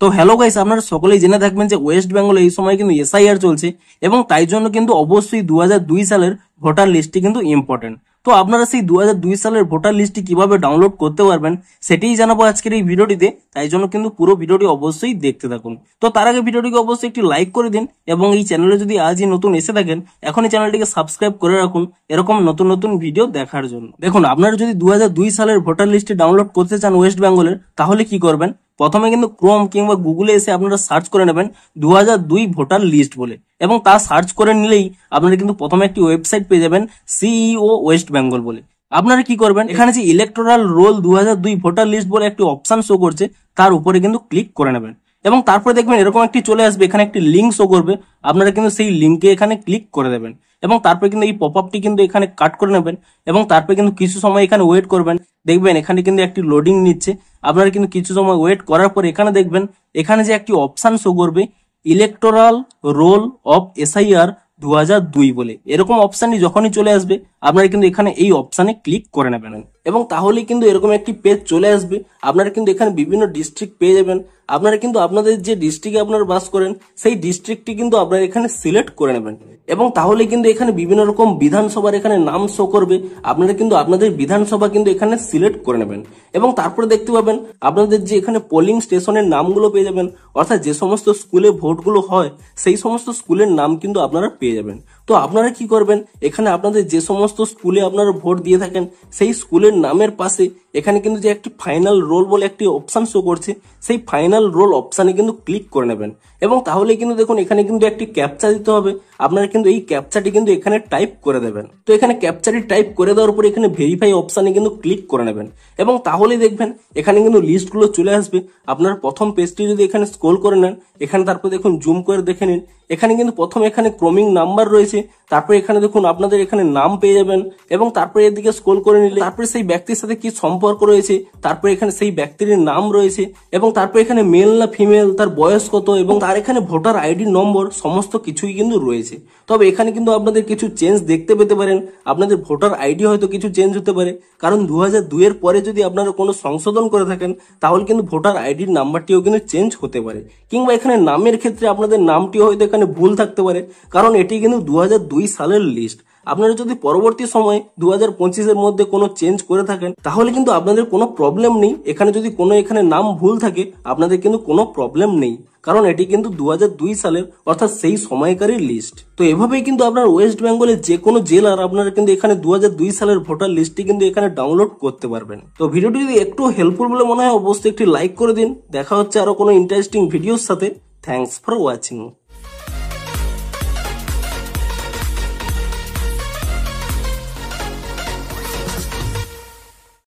তো hello guys, আপনারা সকলেই জেনে থাকবেন যে ওয়েস্ট বেঙ্গলে এই সময় কিন্তু এসআইআর চলছে এবং তাই জন্য কিন্তু অবশ্যই 2002 সালের ভোটার লিস্টটি কিন্তু ইম্পর্টেন্ট। তো আপনারা সেই 2002 সালের ভোটার লিস্টটি কিভাবে ডাউনলোড করতে পারবেন সেটাই জানাবো আজকের এই ভিডিওটিতে, তাই জন্য কিন্তু পুরো ভিডিওটি অবশ্যই দেখতে থাকুন। তো তার আগে ভিডিওটিকে অবশ্যই একটি লাইক করে দিন এবং এই চ্যানেলে যদি আজই নতুন এসে থাকেন এখনই চ্যানেলটিকে সাবস্ক্রাইব করে রাখুন এরকম নতুন নতুন ভিডিও দেখার জন্য। দেখুন, আপনারা যদি 2002 সালের ভোটার লিস্টটি ডাউনলোড করতে চান ওয়েস্ট বেঙ্গলের, তাহলে কি করবেন, প্রথমে কিন্তু ক্রোম কিংবা গুগলে এসে আপনারা সার্চ করে নেবেন 2002 ভোটার লিস্ট বলে, এবং তা সার্চ করে নিলেই আপনারা কিন্তু প্রথমে একটি ওয়েবসাইট পেয়ে যাবেন সিইও ওয়েস্ট বেঙ্গল বলে। আপনারা কি করবেন, এখানে যে ইলেকটোরাল রোল 2002 ভোটার লিস্ট বলে একটি অপশন শো করছে তার উপরে কিন্তু ক্লিক করে নেবেন এবং তারপরে দেখবেন এরকম একটি চলে আসবে, এখানে একটি লিঙ্ক শো করবে, আপনারা কিন্তু সেই লিঙ্কে এখানে ক্লিক করে দেবেন এবং তারপরে কিন্তু এই পপ আপটি কিন্তু এখানে কাট করে নেবেন এবং তারপরে কিন্তু কিছু সময় এখানে ওয়েট করবেন। দেখবেন এখানে কিন্তু একটি লোডিং নিচ্ছে, আপনারা কিন্তু কিছু সময় ওয়েট করার পর এখানে দেখবেন এখানে যে একটি অপশন শো করবে ইলেকটোরাল রোল অফ এসআইআর 2002 বলে, এরকম অপশনটি যখনই চলে আসবে আপনারা কিন্তু এখানে এই অপশনে ক্লিক করে নেবেন এবং তাহলে কিন্তু এরকম একটি পেজ চলে আসবে। আপনারা কিন্তু এখানে বিভিন্ন ডিস্ট্রিক্ট পেয়ে যাবেন, আপনারা কিন্তু আপনাদের যে ডিস্ট্রিক্টে আপনারা বাস করেন সেই ডিস্ট্রিক্টটি কিন্তু আপনারা এখানে সিলেক্ট করে নেবেন এবং তাহলে কিন্তু এখানে বিভিন্ন রকম বিধানসভার এখানে নাম শো করবে, আপনারা কিন্তু আপনাদের বিধানসভা কিন্তু এখানে সিলেক্ট করে নেবেন এবং তারপরে দেখতে পাবেন আপনাদের যে এখানে পোলিং স্টেশনের নামগুলো পেয়ে যাবেন, অর্থাৎ যে সমস্ত স্কুলে ভোটগুলো হয় সেই সমস্ত স্কুলের নাম কিন্তু আপনারা পেয়ে যাবেন। তো আপনারা কি করবেন, এখানে আপনাদের যে সমস্ত স্কুলে আপনারা ভোট দিয়ে থাকেন সেই স্কুলের নামের পাশে এখানে কিন্তু যে একটি ফাইনাল রোল বলে একটি অপশন শো করছে সেই ফাইনাল রোল অপশনে কিন্তু ক্লিক করে নেবেন এবং তাহলে কিন্তু দেখুন এখানে কিন্তু একটি ক্যাপচা দিতে হবে, আপনারা কিন্তু এই ক্যাপচাটি কিন্তু এখানে টাইপ করে দেবেন। তো এখানে ক্যাপচাটি টাইপ করে দেওয়ার পর এখানে ভেরিফাই অপশনে কিন্তু ক্লিক করে নেবেন এবং তাহলে দেখবেন এখানে কিন্তু লিস্টগুলো চলে আসবে। আপনার প্রথম পেজটি যদি এখানে স্ক্রল করে নেন, এখানে তারপর দেখুন জুম করে দেখে নিন, এখানে কিন্তু প্রথম এখানে ক্রমিং নাম্বার রয়েছে, তারপরে এখানে দেখুন আপনাদের এখানে নাম পেয়ে যাবেন এবং তারপরে এদিকে স্ক্রল করে নিলে তারপরে সেই ব্যক্তির সাথে কি সম্পর্ক রয়েছে, তারপরে এখানে সেই ব্যক্তির নাম রয়েছে এবং তারপরে এখানে মেল না ফিমেল, তার বয়স কত এবং তার এখানে ভোটার আইডি নম্বর সমস্ত কিছুই কিন্তু রয়েছে। তবে এখানে কিন্তু আপনাদের কিছু চেঞ্জ দেখতে পেতে পারেন, আপনাদের ভোটার আইডি হয়তো কিছু চেঞ্জ হতে পারে, কারণ 2002 এর পরে যদি আপনারা কোনো সংশোধন করে থাকেন তাহলে কিন্তু ভোটার আইডির নাম্বারটিও কিন্তু চেঞ্জ হতে পারে, কিংবা এখানে নামের ক্ষেত্রে আপনাদের নামটিও হয়তো এখানে ভুল থাকতে পারে, কারণ এটি কিন্তু 2002 সালের লিস্ট। আপনারা যদি পরবর্তী সময় 2025-এর মধ্যে কোনো চেঞ্জ করে থাকেন তাহলে কিন্তু আপনাদের কোনো প্রবলেম নেই, এখানে যদি কোনো এখানে নাম ভুল থাকে আপনাদের কিন্তু কোনো প্রবলেম নেই, কারণ এটি কিন্তু 2002 সালের অর্থাৎ সেই সময়কারই লিস্ট। তো এভাবেই কিন্তু আপনার ওয়েস্ট বেঙ্গলের যে কোনো জেলার আপনারা কিন্তু এখানে 2002 সালের ভোটার লিস্টটি কিন্তু এখানে ডাউনলোড করতে পারবেন। তো ভিডিওটি যদি একটু হেল্পফুল বলে মনে হয় অবশ্যই একটি লাইক করে দিন। দেখা হচ্ছে আরো কোনো ইন্টারেস্টিং ভিডিওর সাথে। Thanks for watching.